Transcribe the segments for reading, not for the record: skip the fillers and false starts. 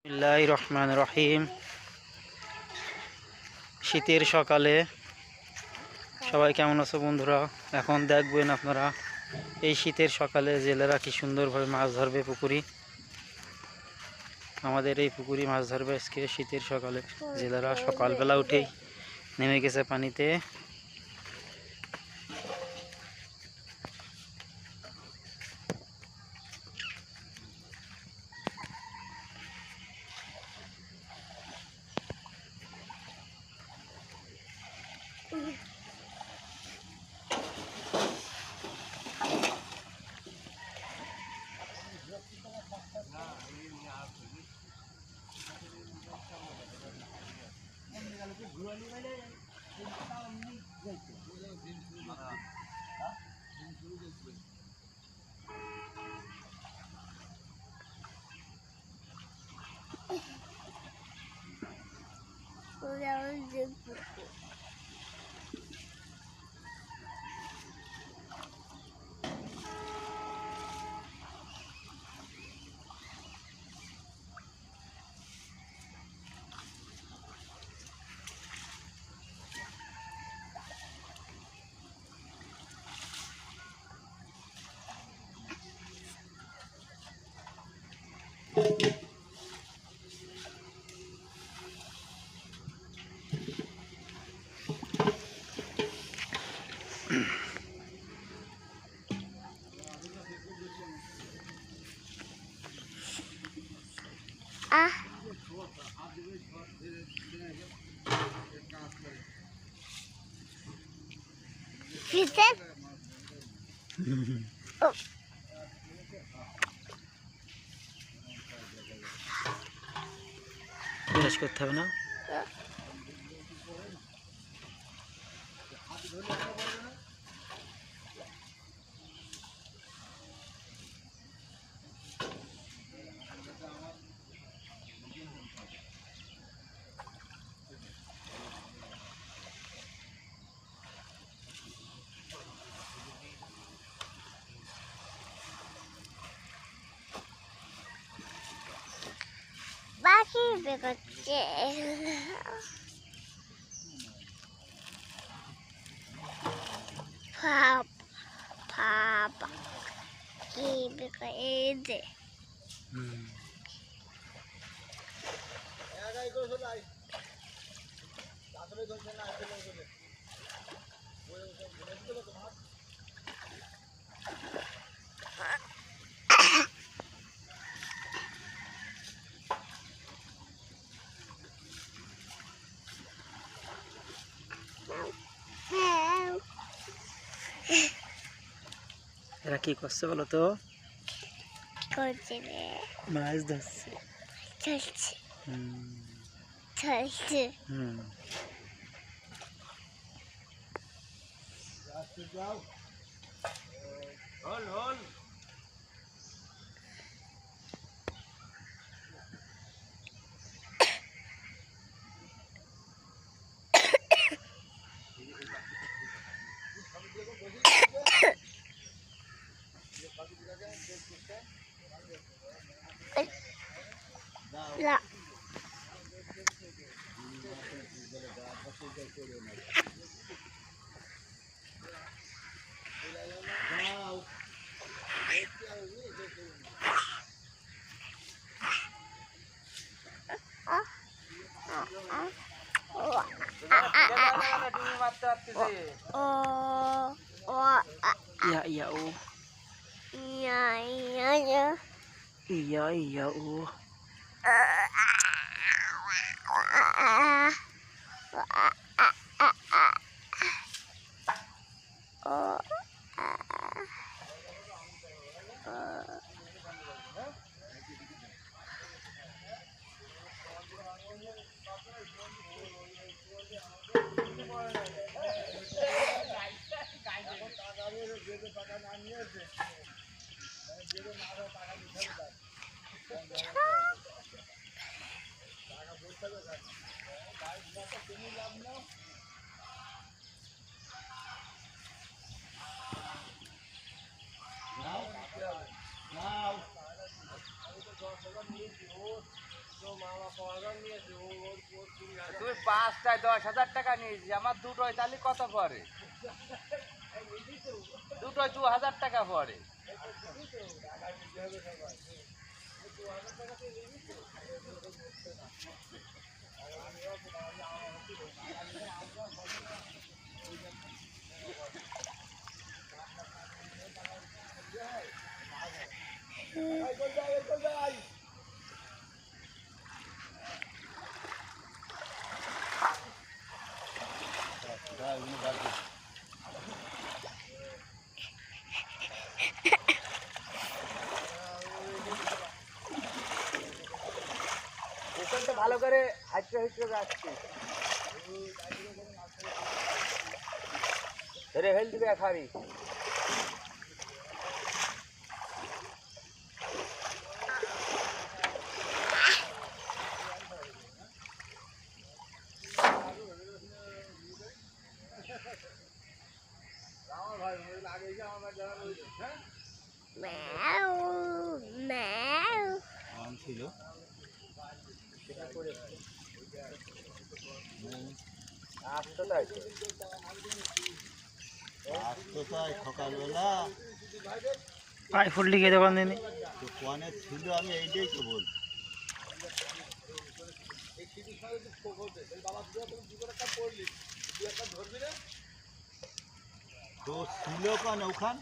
বিসমিল্লাহির রহমানির রহিম। শীতের সকালে সবাই কেমন আছো বন্ধুরা? এখন দেখবেন আপনারা এই শীতের সকালে জেলেরা কি সুন্দরভাবে মাছ ধরবে পুকুরি। আমাদের এই পুকুরি মাছ ধরবে আজকে শীতের সকালে। জেলেরা সকালবেলা উঠেই নেমে গেছে পানিতে। বিরাজ করতে হবে না। পাখি বেরোচ্ছে কি বেরোচ্ছে এরা কি করছে বলো তো? মাছ ধরছে। চলছে La. Iya iya Iya iya iya. iya iya পাঁচটায় 10,000 টাকা নিয়েছি, আমার দুটোয় তাহলে কত পড়ে? দুটোয় 2,000 টাকা পড়ে। ভালো করে হাইটে হাইটে যাচ্ছি, ধরে ফেল দিবে খারি। ম্যাও ম্যাও ছিল আসতো তাই সকালবেলা পায়ে ফুল লিখে দেবেন দিন কনে ছিল, আমি এইটাই তো বলছি। তো ছিল কেন ওখান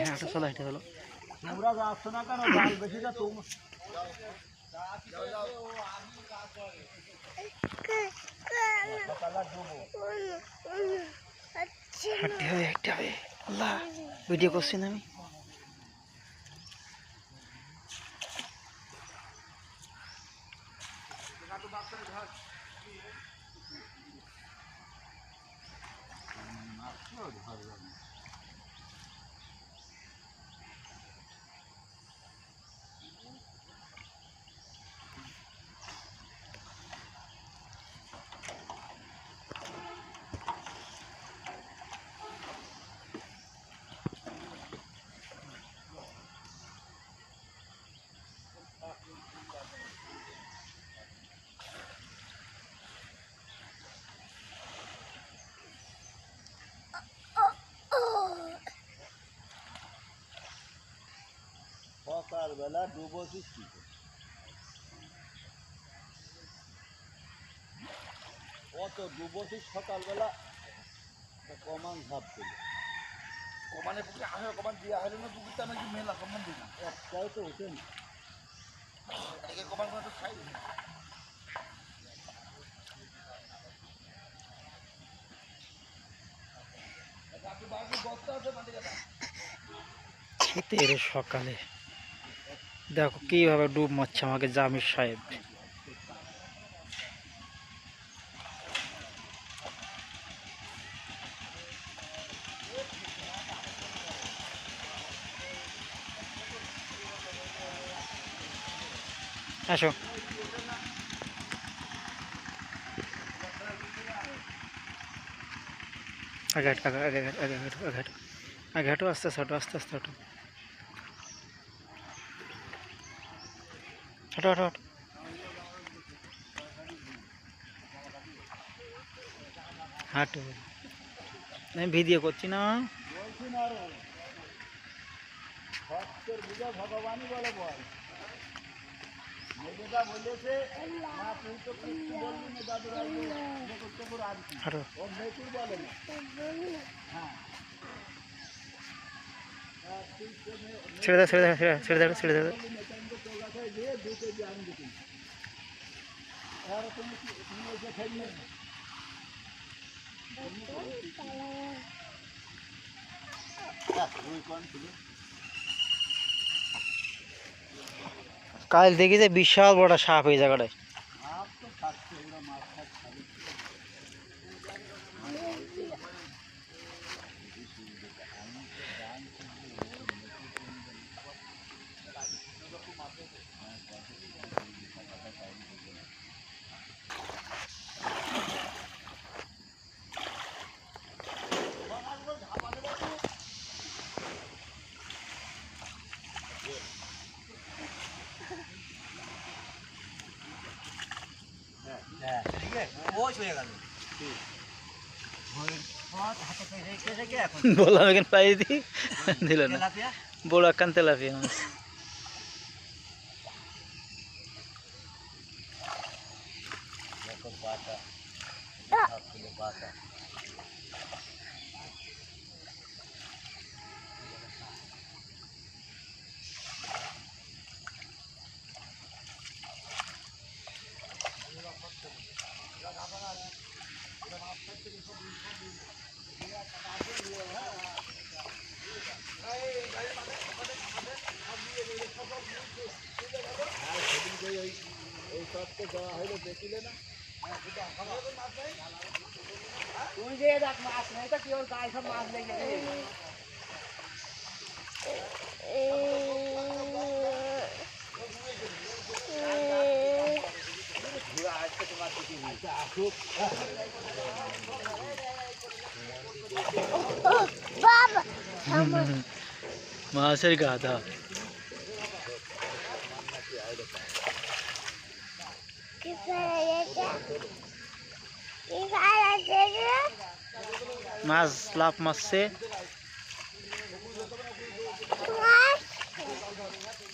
হাঁটা চলা হেঁটে গেলো। তোমরা যাচ্ছ না কেন? জাল বেশি না তোমরা হাঁটতে হবে হাঁটতে হবে। আল্লাহ ভিডিও করছি না আমি। সকালবেলা ডুবোছিস কি অত ডুবোছিস সকালবেলা? কমান ভাব ছিল কমানে পুকুরে আহে, কমান দিয়ে আহলে না পুকুরটা নাকি মেলা কমান দিই না একটাই তো ওঠেন কমান তো খাই শীতের সকালে দেখো কিভাবে ডুব মারছে আমাকে জামির সাহেব। আসো আগে হাঁটো আগে আগে আগে আগে হাঁটো আগে হাঁটো আগে হাঁটো আস্তে আস্তে হাঁটো আস্তে আস্তে হাঁটো হাঁটো হাঁটো হাঁটো। হাঁটো আমি ভিডিও করছি না। বলছি না রে ভক্তের বুঝা ভগবানই বলে বল মেয়েটা বলেছে মা তুই তো কিছু বলবি না দাদুরা করতে করে আসবি হাঁটো ও মেয়েটির বলে না হ্যাঁ ছেড়ে দাও ছেড়ে দাও ছেড়ে দাও ছেড়ে দাও দিয়ে 2 কেজি আমি দিচ্ছি আর তুমি এসে খেলবে কাল দেখি যে বিশাল বড় সাপ এই জায়গাটায়। বললাম এখানে পাই দি দিল না বড় একখান তেলাপিয়া মাছ বাবা মাছের গাদা কি ফেলেছে কি ফেলেছে মাছ লাভ মারছে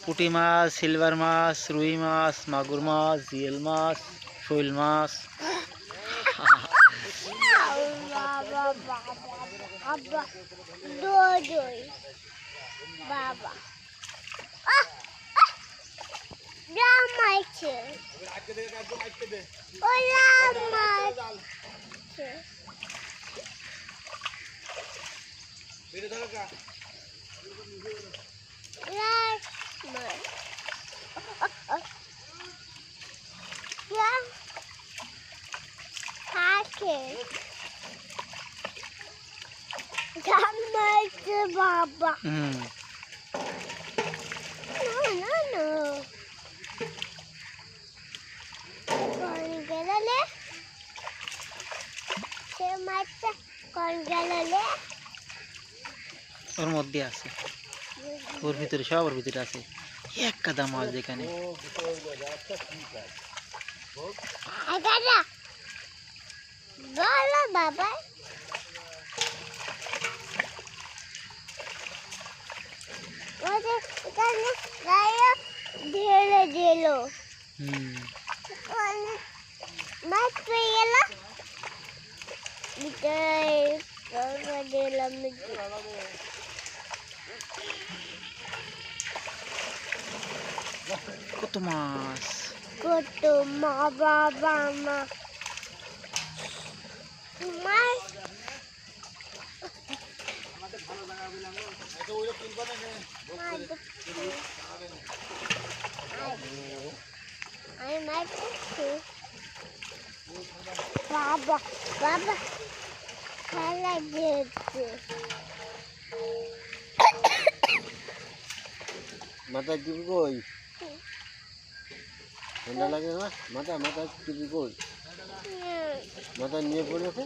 পুঁটি মাছ সিলভার মাছ রুই মাছ মাগুর মাছ জিয়েল মাছ শৈল মাছ বাবা বাবা বাবা দই বাবা রামাইছে ও রামাইছে বাবা গেলে সে মাছটা কোন গেলে ওর মধ্যে আছে ওর ভিতরে সব ওর ভিতরে আছে এক কাদা মাছ যেখানে বলো বাবা এখানে ঢেলে দিল মাছ পেয়ে গেল দিলাম কত মাছ কত মা বাবা মা মাছ বাবা বাবা খেলা যেতে মাথা টিপি কই ঠান্ডা লাগে না মাথা টিপি কই মাথা নিয়ে পড়েছে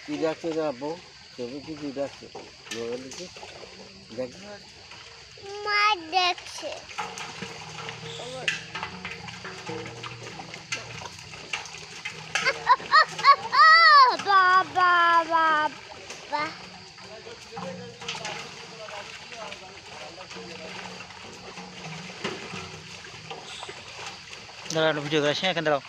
কি ডাকছে যাবো তবে কি ডাকছে দেখ মা দেখছে বাবা বাবা দাঁড়ানো ভিডিও করে আসি এখানে দাঁড়াও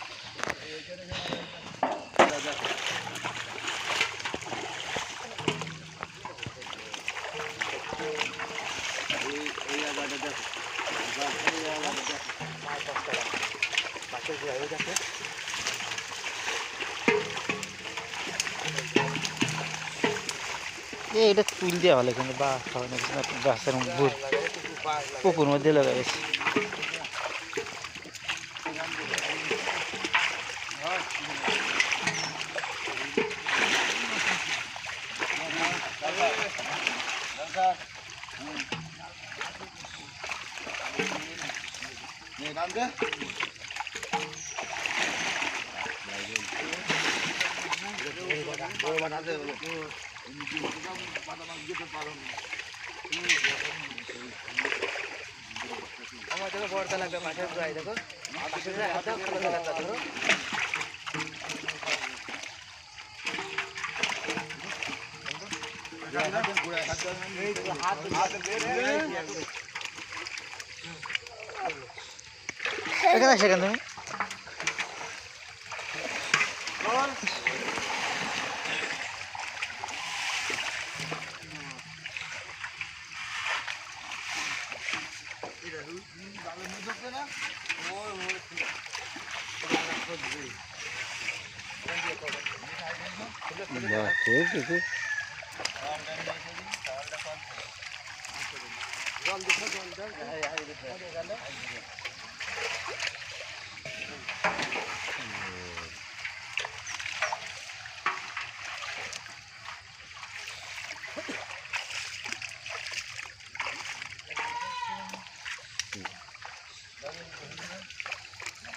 এটা তুল দেওয়া হলে কিন্তু বাস হয় না গাছের পুকুর মধ্যে লাগাই গেছে আমার দেখো বড়টা লাগবে মাঠের প্রায় দেখো হাত দাও খোলা লাগা ধরো এখানে সেখানে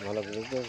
ভালো করে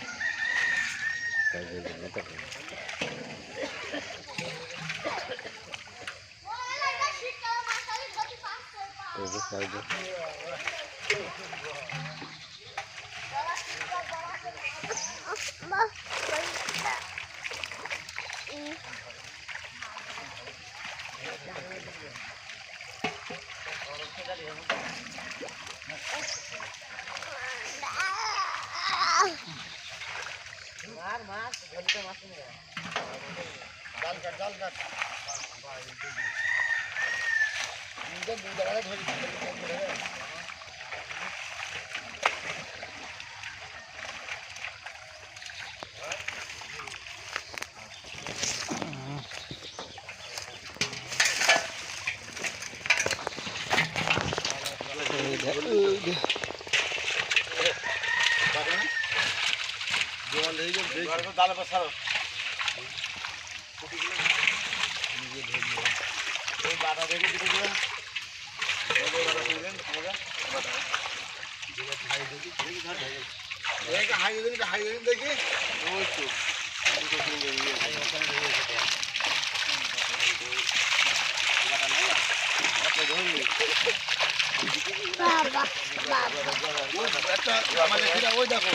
বাবা ওই দেখো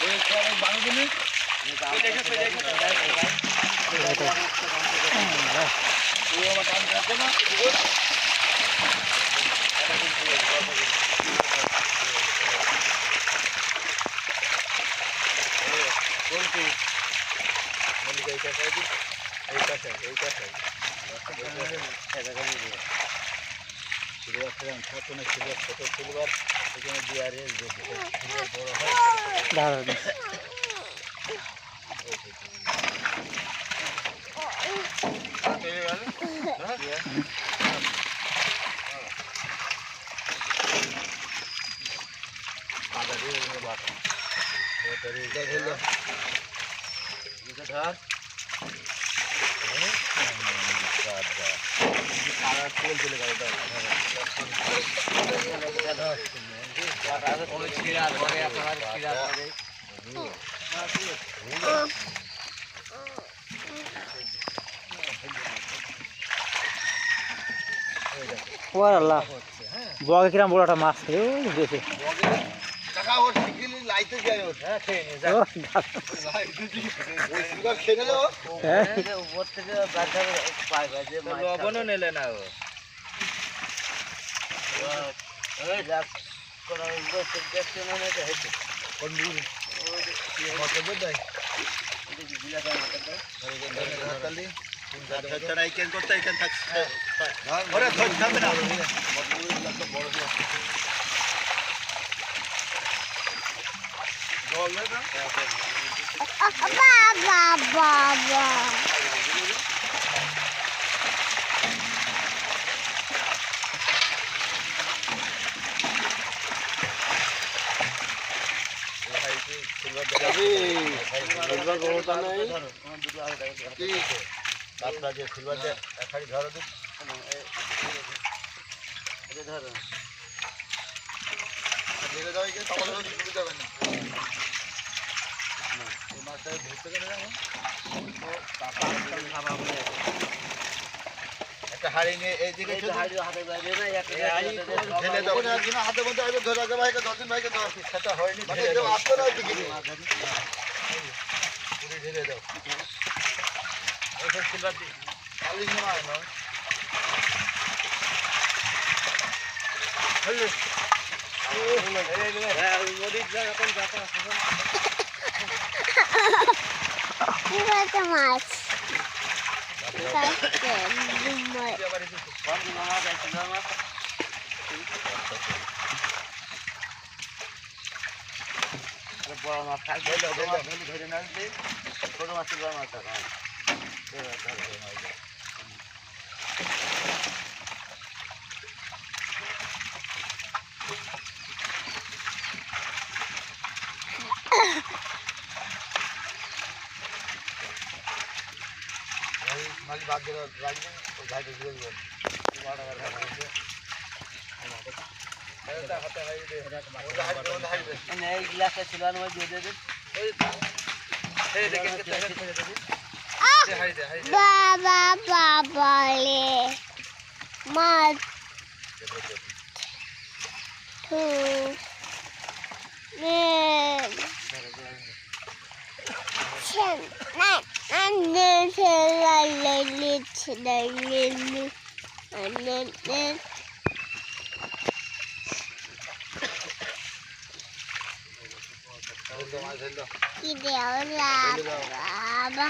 ওই বাংলাদেশ ওর আল্লাহ বগে কিরাম বড় একটা মাছ দেখে টাকা ওর শিগগিরই লাইতে যায় ওর হ্যাঁ খেয়ে নিয়ে যা ওই খেয়ে নিল উপর থেকে বাঁধা পায় যে লবণও নেলে না ও এই যাক কোন উপর থেকে দেখতে মনে হচ্ছে কোন দূর কত দূর দেয় এদিকে জিলা কার মত দাও হাতালি আচ্ছা রাই কেন করতে এখান থাকছে ওরে ধর থামবে না বড় বাবা একটা হাড়ি নিয়ে এইদিকে শুধু ঢেলে দাও না কিনা হাতে মধ্যে আগে ধরে রাখো ভাইকে দর্শন ভাইকে দাও সেটা হয়নি ঢেলে দাও আসতে না দিকে পুরো ঢেলে দাও ওই সিলভার দি খালি নয় না hello Kita mas. Kita lumai. ধরে না ছোট মাছের বড় মাছ মাঝে বাদ দিয়ে রাখবেন ওই ভাইটা ঘুরে দেবেন Baba baba le. Mas. Tu. Ne. Sen. Anne selalu selalu. Anne. Ideolah baba.